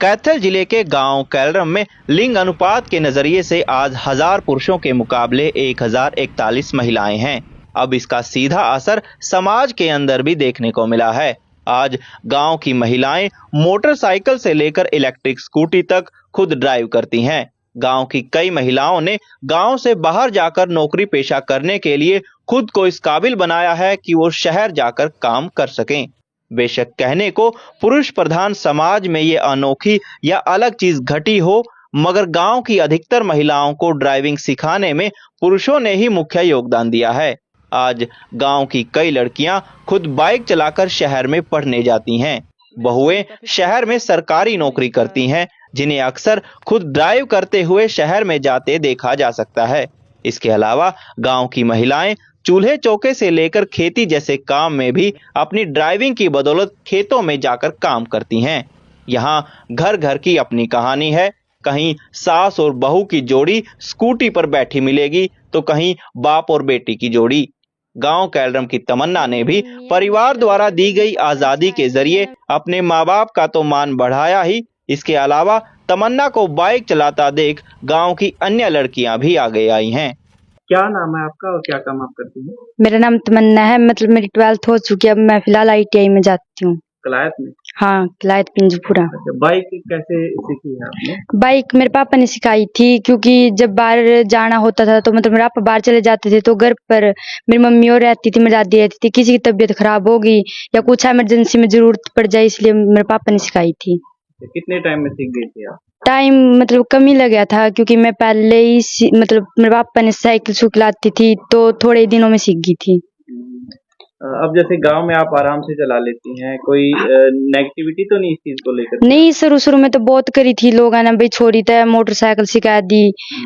कैथल जिले के गांव कैलरम में लिंग अनुपात के नजरिए से आज 1000 पुरुषों के मुकाबले 1041 महिलाएं हैं। अब इसका सीधा असर समाज के अंदर भी देखने को मिला है। आज गांव की महिलाएं मोटरसाइकिल से लेकर इलेक्ट्रिक स्कूटी तक खुद ड्राइव करती हैं। गांव की कई महिलाओं ने गांव से बाहर जाकर नौकरी पेशा करने के लिए खुद को इस काबिल बनाया है कि वो शहर जाकर काम कर सकें। बेशक कहने को पुरुष प्रधान समाज में ये अनोखी या अलग चीज घटी हो, मगर गांव की अधिकतर महिलाओं को ड्राइविंग सिखाने में पुरुषों ने ही मुख्य योगदान दिया है। आज गांव की कई लड़कियां खुद बाइक चलाकर शहर में पढ़ने जाती हैं। बहुएं शहर में सरकारी नौकरी करती हैं, जिन्हें अक्सर खुद ड्राइव करते हुए शहर में जाते देखा जा सकता है। इसके अलावा गांव की महिलाएं चूल्हे चौके से लेकर खेती जैसे काम में भी अपनी ड्राइविंग की बदौलत खेतों में जाकर काम करती हैं। यहाँ घर घर की अपनी कहानी है। कहीं सास और बहू की जोड़ी स्कूटी पर बैठी मिलेगी तो कहीं बाप और बेटी की जोड़ी। गांव कैलरम की तमन्ना ने भी परिवार द्वारा दी गई आजादी के जरिए अपने माँ बाप का तो मान बढ़ाया ही, इसके अलावा तमन्ना को बाइक चलाता देख गांव की अन्य लड़कियां भी आगे आई हैं। क्या नाम है आपका और क्या काम आप करती हैं? मेरा नाम तमन्ना है। मतलब मेरी 12th हो चुकी है। अब मैं फिलहाल ITI में जाती हूँ। कलायत में? हाँ, कलायत पिंजपुरा। अच्छा, बाइक कैसे सीखी है आपने? बाइक मेरे पापा ने सिखाई थी, क्योंकि जब बाहर जाना होता था तो मतलब मेरे पापा बाहर चले जाते थे तो घर पर मेरी मम्मी और रहती थी, मेरी दादी रहती थी। किसी की तबीयत खराब होगी या कुछ इमरजेंसी में जरूरत पड़ जाए, इसलिए मेरे पापा ने सिखाई थी। कितने टाइम में सीख गई थी आप? टाइम मतलब कम ही लग गया था, क्योंकि मैं पहले ही मतलब मेरे पापा ने साइकिल चलाती थी तो थोड़े ही दिनों में सीख गई थी। अब जैसे गांव में आप आराम से चला लेती हैं, कोई नेगेटिविटी तो नहीं इस चीज को लेकर? नहीं, शुरू शुरू में तो बहुत करी थी लोगों ने, भाई छोरी तो मोटरसाइकिल सिखा दी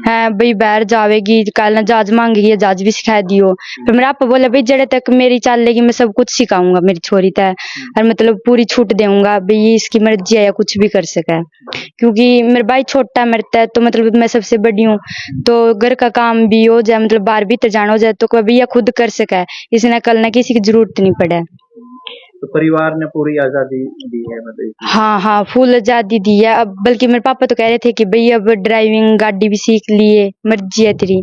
है, भाई बाहर जावेगी कल ना जहाज मांगेगी, जहाज भी सिखा दियो। फिर मेरा पापा बोला भाई जड़े तक मेरी चल लेगी मैं सब कुछ सिखाऊंगा मेरी छोरी तो, और मतलब पूरी छूट दूंगा, भाई इसकी मर्जी है या कुछ भी कर सके। क्योंकि मेरा भाई छोटा मरता है तो मतलब मैं सबसे बड़ी हूँ, तो घर का काम भी हो जाए, मतलब बाहर भी तो जाना हो जाए तो कभी यह खुद कर सके, इसने कल ना किसी की जरूरत नहीं पड़े। तो परिवार ने पूरी आजादी दी है मतलब? हाँ, फुल आजादी दी है। अब बल्कि मेरे पापा तो कह रहे थे कि भाई अब ड्राइविंग गाड़ी भी सीख लिए, मर्जी है तेरी,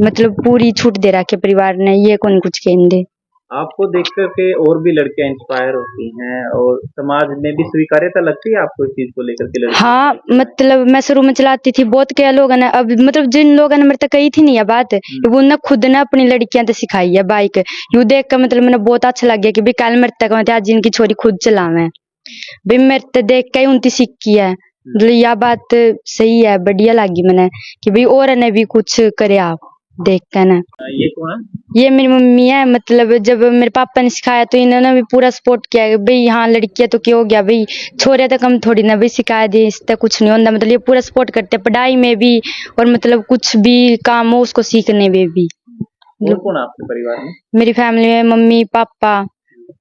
मतलब पूरी छूट दे रखी परिवार ने, ये कौन कुछ कहने दे। आपको देख करके और भी लड़कियां इंस्पायर होती हैं और समाज में भी स्वीकार्यता लगती है आपको इस चीज को लेकर के? हाँ, मतलब मैं शुरू में चलाती थी, बहुत क्या लोगों ने, अब मतलब जिन लोगों ने मेरे तक कही थी नहीं ये बात, वो ना खुद ने अपनी लड़कियां तो सिखाई है बाइक। यू देख कर मतलब मैंने बहुत अच्छा लग गया कि भाई कल मेरे तक आज जिनकी छोरी खुद चलावे, भाई मेरे तक देख के उनकी सीखी है। मतलब यह बात सही है, बढ़िया लगी मैंने कि भाई और ने भी कुछ करे आप देख कर ना। ये कौन है? ये मेरी मम्मी है। मतलब जब मेरे पापा ने सिखाया तो इन्होंने भी पूरा सपोर्ट किया, भाई हाँ लड़कियां तो क्या हो गया, भाई छोरे तक हम थोड़ी ना भाई सिखा दे, इससे कुछ नहीं होता। मतलब ये पूरा सपोर्ट करते पढ़ाई में भी और मतलब कुछ भी काम हो उसको सीखने में भी। कौन आपके परिवार में? मेरी फैमिली में मम्मी पापा,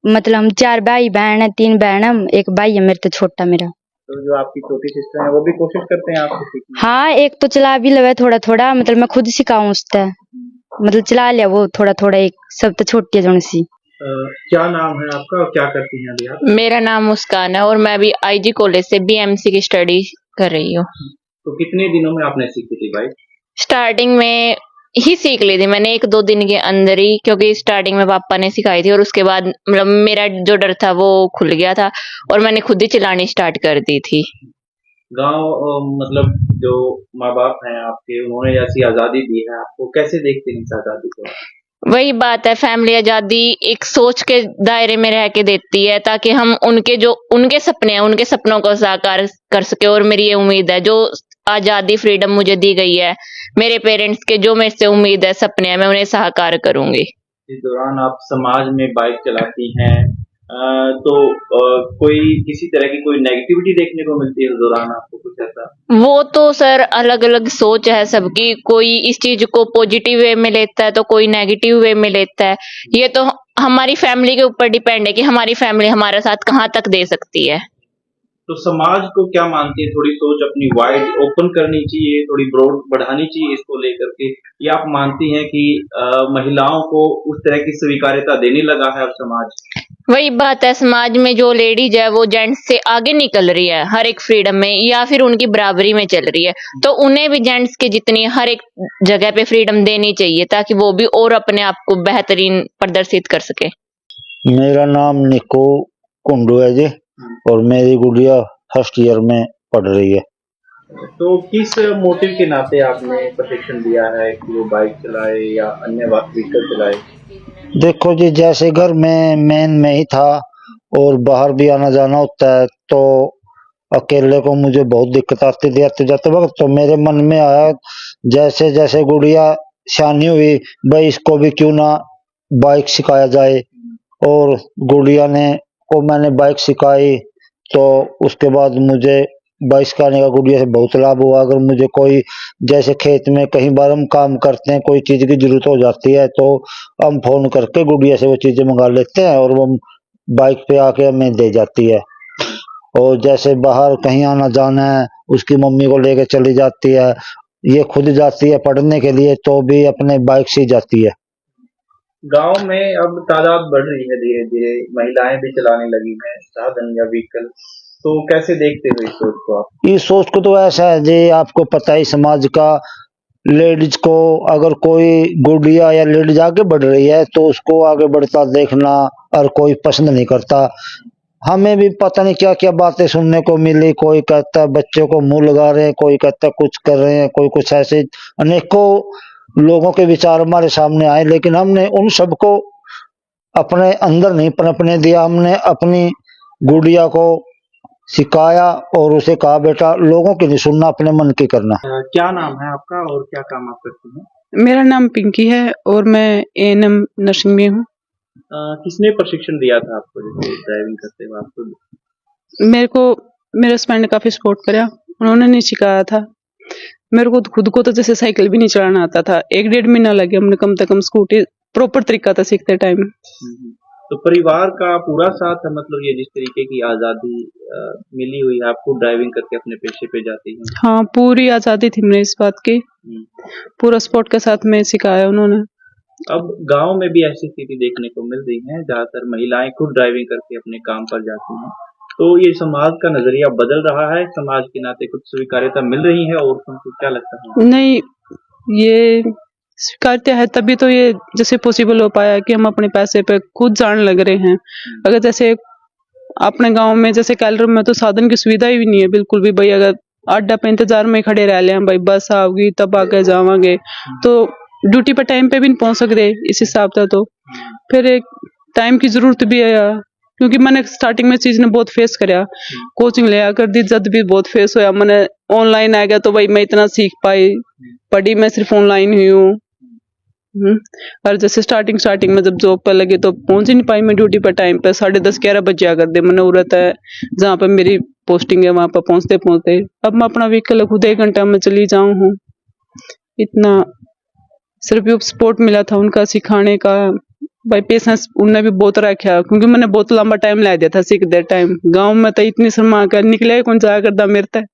मतलब हम 4 भाई बहन है, 3 बहन हम, एक भाई है मेरे तो छोटा मेरा। तो जो आपकी छोटी सिस्टर है वो भी कोशिश करते हैं आपको सीखने? हाँ, एक तो चला भी लवे थोड़ा थोड़ा, मतलब मैं खुद सिखाऊं उससे, मतलब चला लिया वो थोड़ा थोड़ा, एक सब तो छोटी है जोन सी। क्या नाम है आपका और क्या करती हैं अभी आप? मेरा नाम मुस्कान है और मैं अभी IG कॉलेज से BMC की स्टडी कर रही हूँ। तो कितने दिनों में आपने सीखी थी बाइक? स्टार्टिंग में ही सीख ली थी मैंने 1-2 दिन के अंदर ही, क्योंकि स्टार्टिंग में पापा ने सिखाई थी और उसके बाद मतलब मेरा जो डर था वो खुल गया था और मैंने खुद ही चलानी स्टार्ट कर दी थी। गांव मतलब जो माँ बाप हैं आपके, उन्होंने ऐसी आजादी दी है आपको, कैसे देखते हैं इस आजादी को? वही बात है, फैमिली आजादी एक सोच के दायरे में रह के देती है ताकि हम उनके सपने हैं उनके सपनों को साकार कर सके। और मेरी ये उम्मीद है, जो आजादी फ्रीडम मुझे दी गई है, मेरे पेरेंट्स के जो मेरे से उम्मीद है सपने हैं, मैं उन्हें साकार करूंगी। इस दौरान आप समाज में बाइक चलाती हैं तो कोई किसी तरह की कोई नेगेटिविटी देखने को मिलती है इस दौरान आपको, कुछ ऐसा? वो तो सर अलग अलग सोच है सबकी, कोई इस चीज को पॉजिटिव वे में लेता है तो कोई नेगेटिव वे में लेता है। ये तो हमारी फैमिली के ऊपर डिपेंड है कि हमारी फैमिली हमारे साथ कहाँ तक दे सकती है। तो समाज को क्या मानती है, थोड़ी सोच अपनी वाइड ओपन करनी चाहिए, थोड़ी ब्रॉड बढ़ानी चाहिए इसको लेकर के, या आप मानती हैं कि महिलाओं को उस तरह की स्वीकार्यता देने लगा है अब समाज? वही बात है, समाज में जो लेडीज है वो जेंट्स से आगे निकल रही है हर एक फ्रीडम में, या फिर उनकी बराबरी में चल रही है, तो उन्हें भी जेंट्स के जितनी हर एक जगह पे फ्रीडम देनी चाहिए ताकि वो भी और अपने आप को बेहतरीन प्रदर्शित कर सके। मेरा नाम निको कुंडू है जी, और मेरी गुड़िया फर्स्ट ईयर में पढ़ रही है। तो किस मोटिव के नाते आपने प्रशिक्षण दिया है कि वो बाइक चलाए या अन्य व्हीकल चलाए? देखो जी, जैसे घर में मेन में ही था और बाहर भी आना जाना होता है, तो अकेले को मुझे बहुत दिक्कत आती थी आते जाते वक्त। तो मेरे मन में आया, जैसे जैसे गुड़िया सियानी हुई, भाई इसको भी क्यों ना बाइक सिखाया जाए। और गुड़िया ने को मैंने बाइक सिखाई, तो उसके बाद मुझे बाइक सिखाने का गुड़िया से बहुत लाभ हुआ। अगर मुझे कोई, जैसे खेत में कहीं बार हम काम करते हैं, कोई चीज की जरूरत हो जाती है, तो हम फोन करके गुड़िया से वो चीजें मंगा लेते हैं और वो बाइक पे आके हमें दे जाती है। और जैसे बाहर कहीं आना जाना है, उसकी मम्मी को लेके चली जाती है, ये खुद जाती है पढ़ने के लिए तो भी अपने बाइक से ही जाती है। गांव में अब तादाद बढ़ रही है, धीरे धीरे महिलाएं भी चलाने लगी हैं साधन या व्हीकल, तो कैसे देखते हो इस सोच को आप? इस सोच को तो ऐसा है जी, आपको पता ही समाज का, लेडीज को अगर कोई गुड़िया या लेडीज आगे बढ़ रही है तो उसको आगे बढ़ता देखना और कोई पसंद नहीं करता। हमें भी पता नहीं क्या क्या बातें सुनने को मिली, कोई कहता है बच्चों को मुंह लगा रहे हैं, कोई कहता है कुछ कर रहे हैं, कोई कुछ ऐसे, अनेकों लोगों के विचार हमारे सामने आए, लेकिन हमने उन सबको अपने अंदर नहीं पनपने दिया। हमने अपनी गुड़िया को सिखाया और उसे कहा, बेटा लोगों की नहीं सुनना, अपने मन की करना। क्या नाम है आपका और क्या काम आप करते हैं? मेरा नाम पिंकी है और मैं एएनएम नर्सिंग में हूँ। किसने प्रशिक्षण दिया था आपको, जैसे ड्राइविंग करते हुए आपको? मेरे को मेरे हस्बैंड ने काफी सपोर्ट करा, उन्होंने नहीं सिखाया था। मेरे को खुद को तो जैसे साइकिल भी नहीं चलाना आता था, 1-1.5 महीना लगे हमने कम से कम स्कूटी प्रॉपर तरीका था सीखते टाइम। तो परिवार का पूरा साथ है, मतलब ये जिस तरीके की आजादी मिली हुई है आपको ड्राइविंग करके अपने पेशे पे जाती है? हाँ, पूरी आजादी थी मेरे इस बात की, पूरा सपोर्ट के साथ में सिखाया उन्होंने। अब गांव में भी ऐसी स्थिति देखने को मिल रही है, ज्यादातर महिलाएं खुद ड्राइविंग करके अपने काम पर जाती हैं, तो ये समाज का नजरिया बदल रहा है, समाज के नाते कुछ स्वीकार्यता मिल रही है, और तुमको क्या लगता है? नहीं, ये स्वीकार्यता है तभी तो ये जैसे पॉसिबल हो पाया कि हम अपने पैसे पे खुद जाने लग रहे हैं। अगर जैसे अपने गांव में जैसे कैलर में तो साधन की सुविधा ही नहीं है बिल्कुल भी। भाई अगर अड्डा पे इंतजार में खड़े रह लें, भाई बस आओगी तब आके जावांगे, तो ड्यूटी पे टाइम पे भी नहीं पहुंच सकते इस हिसाब से। तो फिर एक टाइम की जरूरत भी है, क्योंकि मैंने स्टार्टिंग में चीज ने बहुत फेस करया, कोचिंग लिया कर दी जब भी बहुत फेस होया। मैंने ऑनलाइन आ गया तो भाई मैं इतना सीख पाई, पढ़ी मैं सिर्फ ऑनलाइन हुई हूँ। और जैसे स्टार्टिंग में जब जॉब पे लगे तो पहुंच ही नहीं पाई मैं ड्यूटी पर टाइम पे, 10:30-11 बज जाया कर दे मनोरत है जहाँ पे मेरी पोस्टिंग है वहां पर पहुंचते पहुंचते। अब मैं अपना व्हीकल खुद 1 घंटा में चली जाऊं हूँ। इतना सिर्फ सपोर्ट मिला था उनका सिखाने का, भाई पेशेंस उनने भी बहुत रखा, क्योंकि मैंने बहुत लंबा टाइम ला दिया था सीखते टाइम। गाँव में तो इतनी शर्मा कर निकले कौन जाया करता मेरे तक।